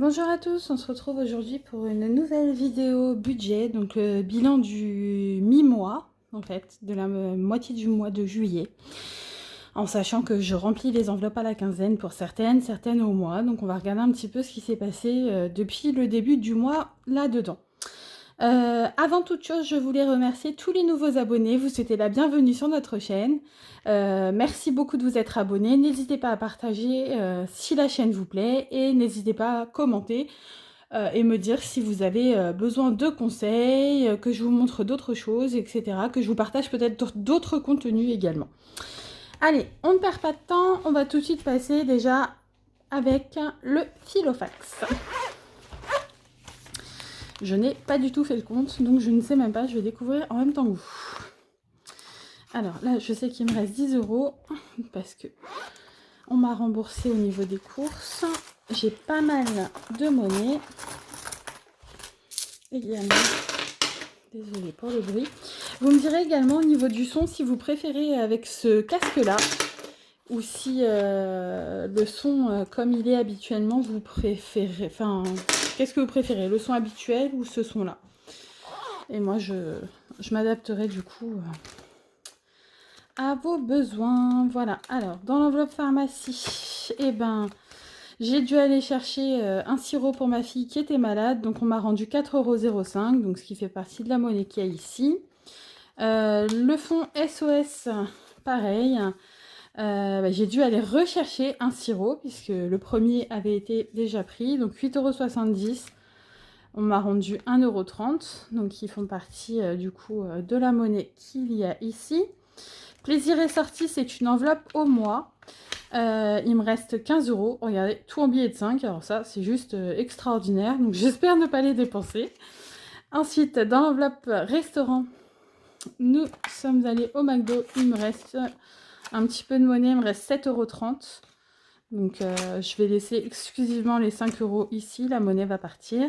Bonjour à tous, on se retrouve aujourd'hui pour une nouvelle vidéo budget, donc le bilan du mi-mois, en fait, de la moitié du mois de juillet, en sachant que je remplis les enveloppes à la quinzaine pour certaines au mois, donc on va regarder un petit peu ce qui s'est passé depuis le début du mois là-dedans. Avant toute chose, je voulais remercier tous les nouveaux abonnés, vous souhaitez la bienvenue sur notre chaîne. Merci beaucoup de vous être abonnés, n'hésitez pas à partager si la chaîne vous plaît et n'hésitez pas à commenter et me dire si vous avez besoin de conseils, que je vous montre d'autres choses, etc., que je vous partage peut-être d'autres contenus également. Allez, on ne perd pas de temps, on va tout de suite passer déjà avec le Filofax. Je n'ai pas du tout fait le compte, donc je ne sais même pas, je vais découvrir en même temps que vous. Alors là, je sais qu'il me reste 10 € parce que on m'a remboursé au niveau des courses. J'ai pas mal de monnaie. Également, désolée pour le bruit. Vous me direz également au niveau du son si vous préférez avec ce casque-là ou si le son comme il est habituellement, vous préférez... Enfin, qu'est-ce que vous préférez, le son habituel ou ce son-là? Et moi, je m'adapterai du coup à vos besoins. Voilà. Alors, dans l'enveloppe pharmacie, eh ben, j'ai dû aller chercher un sirop pour ma fille qui était malade. Donc, on m'a rendu 4,05 €, donc ce qui fait partie de la monnaie qu'il y a ici. Le fonds SOS, pareil. J'ai dû aller rechercher un sirop puisque le premier avait été déjà pris. Donc, 8,70 €. On m'a rendu 1,30 €, donc ils font partie du coup de la monnaie qu'il y a ici. Plaisir est sorti, c'est une enveloppe au mois. Il me reste 15 €. Regardez, tout en billets de 5. Alors ça, c'est juste extraordinaire. Donc j'espère ne pas les dépenser. Ensuite, dans l'enveloppe restaurant, nous sommes allés au McDo. Il me reste un petit peu de monnaie. Il me reste 7,30 €. Donc je vais laisser exclusivement les 5 € ici. La monnaie va partir.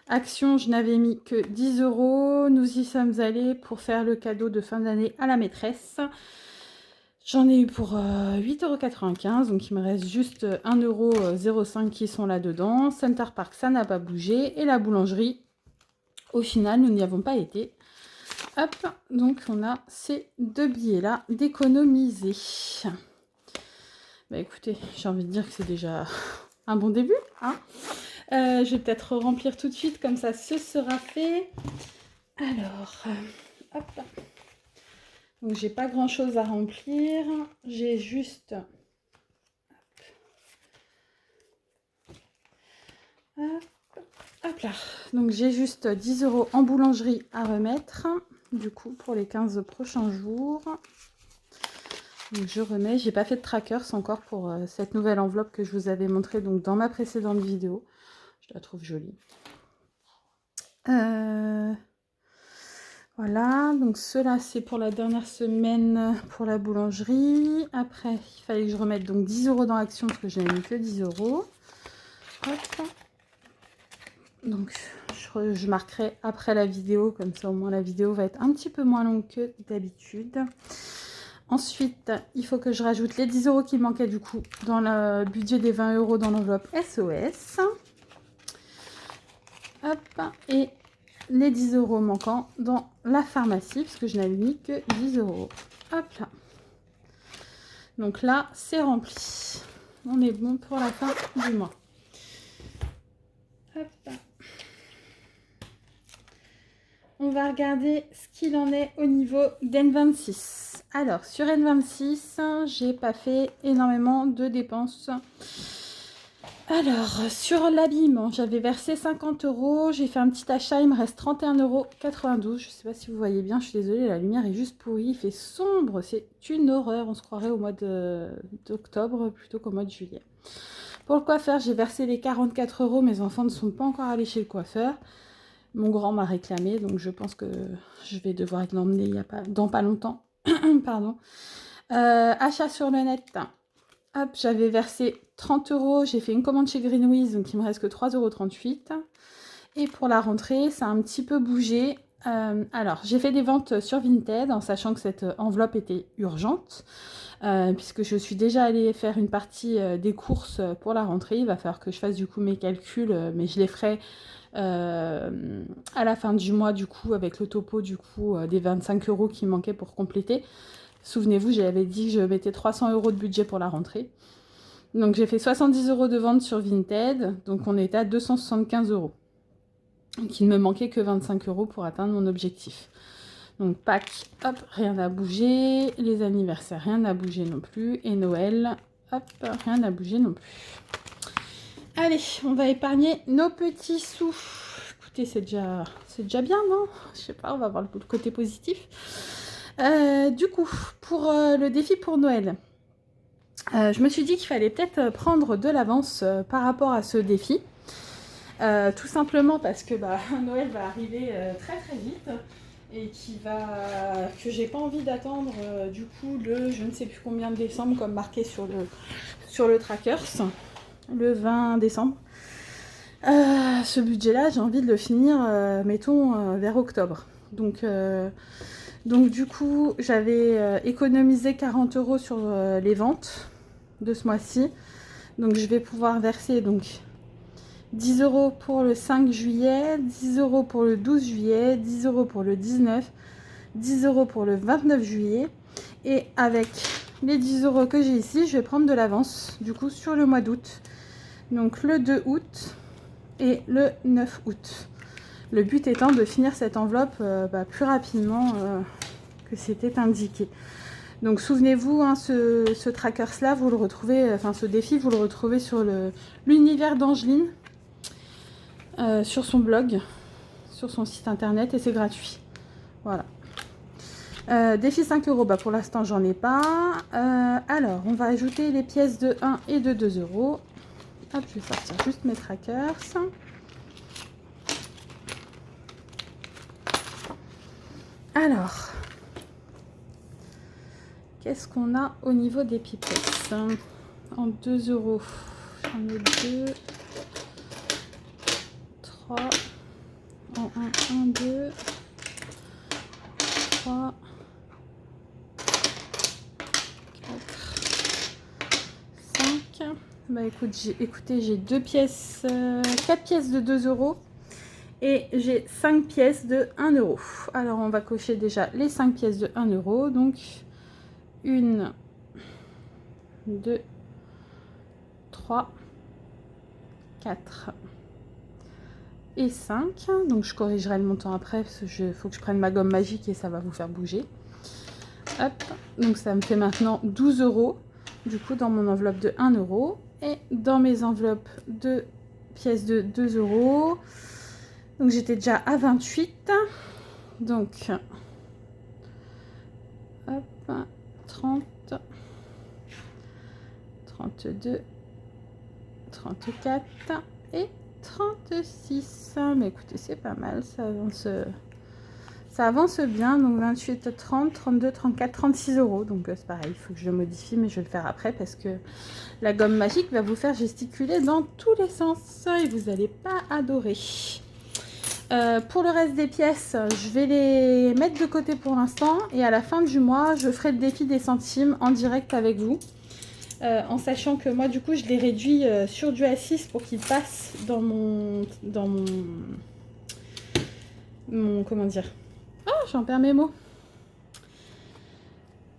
Action, je n'avais mis que 10 €. Nous y sommes allés pour faire le cadeau de fin d'année à la maîtresse. J'en ai eu pour 8,95 €, donc il me reste juste 1,05 € qui sont là-dedans. Center Park, ça n'a pas bougé. Et la boulangerie, au final, nous n'y avons pas été. Hop, donc on a ces deux billets-là d'économiser. Bah écoutez, j'ai envie de dire que c'est déjà un bon début, hein. Je vais peut-être remplir tout de suite, comme ça ce sera fait. Alors, hop. Donc j'ai pas grand chose à remplir. J'ai juste... Hop là. Donc j'ai juste 10 € en boulangerie à remettre. Du coup, pour les 15 prochains jours. Donc je remets. J'ai pas fait de trackers encore pour cette nouvelle enveloppe que je vous avais montrée donc dans ma précédente vidéo. Je la trouve jolie. Voilà, donc cela c'est pour la dernière semaine pour la boulangerie. Après, il fallait que je remette donc 10 € dans Action parce que je n'avais mis que 10 €. Hop. Donc je marquerai après la vidéo, comme ça au moins la vidéo va être un petit peu moins longue que d'habitude. Ensuite, il faut que je rajoute les 10 € qui manquaient du coup dans le budget des 20 € dans l'enveloppe SOS. Hop, et les 10 € manquants dans la pharmacie, parce que je n'avais mis que 10 €. Hop là. Donc là, c'est rempli. On est bon pour la fin du mois. Hop. On va regarder ce qu'il en est au niveau d'N26. Alors, sur N26, j'ai pas fait énormément de dépenses. Alors, sur l'habillement, j'avais versé 50 €. J'ai fait un petit achat, il me reste 31,92 €. Je ne sais pas si vous voyez bien, je suis désolée, la lumière est juste pourrie. Il fait sombre, c'est une horreur. On se croirait au mois d'octobre plutôt qu'au mois de juillet. Pour le coiffeur, j'ai versé les 44 €. Mes enfants ne sont pas encore allés chez le coiffeur. Mon grand m'a réclamé, donc je pense que je vais devoir l'emmener dans pas longtemps. Pardon. Achat sur le net. Hop, j'avais versé 30 €. J'ai fait une commande chez Greenwiz, donc il me reste que 3,38 €. Et pour la rentrée, ça a un petit peu bougé. Alors, j'ai fait des ventes sur Vinted en sachant que cette enveloppe était urgente, puisque je suis déjà allée faire une partie des courses pour la rentrée. Il va falloir que je fasse du coup mes calculs, mais je les ferai à la fin du mois du coup avec le topo du coup des 25 € qui manquaient pour compléter. Souvenez-vous, j'avais dit que je mettais 300 € de budget pour la rentrée. Donc j'ai fait 70 € de vente sur Vinted, donc on était à 275 €. Donc il ne me manquait que 25 € pour atteindre mon objectif. Donc Pâques, hop, rien n'a bougé. Les anniversaires, rien n'a bougé non plus. Et Noël, hop, rien n'a bougé non plus. Allez, on va épargner nos petits sous. Écoutez, c'est déjà bien, non? Je sais pas, on va voir le côté positif. Du coup, pour le défi pour Noël, je me suis dit qu'il fallait peut-être prendre de l'avance par rapport à ce défi. Tout simplement parce que Noël va arriver très très vite et que j'ai pas envie d'attendre du coup le je ne sais plus combien de décembre comme marqué sur le trackers, le 20 décembre. Ce budget-là, j'ai envie de le finir, mettons, vers octobre. Donc du coup, j'avais économisé 40 € sur les ventes de ce mois-ci. Donc je vais pouvoir verser 10 € pour le 5 juillet, 10 € pour le 12 juillet, 10 € pour le 19, 10 € pour le 29 juillet. Et avec les 10 € que j'ai ici, je vais prendre de l'avance du coup sur le mois d'août. Donc le 2 août et le 9 août. Le but étant de finir cette enveloppe plus rapidement que c'était indiqué. Donc souvenez-vous, hein, ce trackers-là, vous le retrouvez, enfin ce défi, vous le retrouvez sur l'univers d'Angeline. Sur son blog, sur son site internet et c'est gratuit. Voilà. Défi 5 €, pour l'instant j'en ai pas. Alors on va ajouter les pièces de 1 et de 2 €. Hop, je vais sortir juste mes trackers. Alors, qu'est-ce qu'on a au niveau des pipettes? En 2 €, j'en ai 2. 3, en 1, 2, 3, 4, 5. Écoutez, j'ai 4 pièces de 2 € et j'ai 5 pièces de 1 €. Alors, on va cocher déjà les 5 pièces de 1 €. Donc, 1, 2, 3, 4. Et 5, donc je corrigerai le montant après parce que faut que je prenne ma gomme magique et ça va vous faire bouger. Hop, donc ça me fait maintenant 12 € du coup dans mon enveloppe de 1 € et dans mes enveloppes de pièces de 2 €. Donc j'étais déjà à 28, donc hop, 30, 32, 34 et 36. Mais écoutez, c'est pas mal, ça avance bien. Donc 28, 30, 32, 34, 36 €. Donc c'est pareil, il faut que je le modifie, mais je vais le faire après parce que la gomme magique va vous faire gesticuler dans tous les sens et vous n'allez pas adorer. Pour le reste des pièces, je vais les mettre de côté pour l'instant et à la fin du mois, je ferai le défi des centimes en direct avec vous. En sachant que moi du coup je les réduis sur du A6 pour qu'ils passent dans mon comment dire, j'en perds mes mots,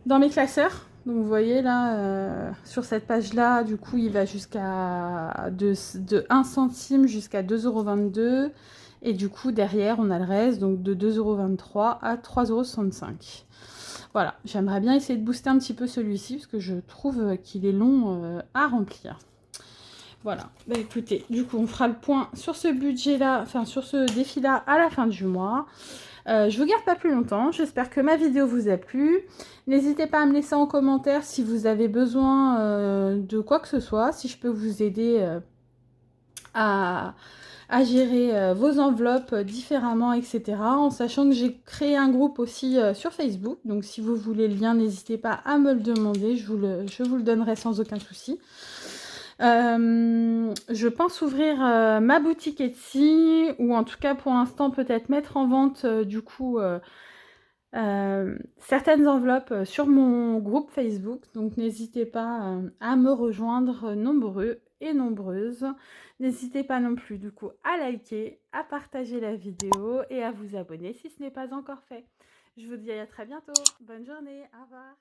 dans mes classeurs. Donc vous voyez là sur cette page là du coup il va jusqu'à de 1 centime jusqu'à 2,22 € et du coup derrière on a le reste donc de 2,23 € à 3,65 €. Voilà, j'aimerais bien essayer de booster un petit peu celui-ci parce que je trouve qu'il est long à remplir. Voilà, bah écoutez, du coup on fera le point sur ce budget-là, enfin sur ce défi-là à la fin du mois. Je vous garde pas plus longtemps, j'espère que ma vidéo vous a plu. N'hésitez pas à me laisser en commentaire si vous avez besoin de quoi que ce soit, si je peux vous aider à gérer vos enveloppes différemment, etc. En sachant que j'ai créé un groupe aussi sur Facebook. Donc si vous voulez le lien, n'hésitez pas à me le demander. Je vous le donnerai sans aucun souci. Je pense ouvrir ma boutique Etsy, ou en tout cas pour l'instant peut-être mettre en vente du coup certaines enveloppes sur mon groupe Facebook. Donc n'hésitez pas à me rejoindre nombreux et nombreuses. N'hésitez pas non plus du coup à liker, à partager la vidéo et à vous abonner si ce n'est pas encore fait. Je vous dis à très bientôt. Bonne journée. Au revoir.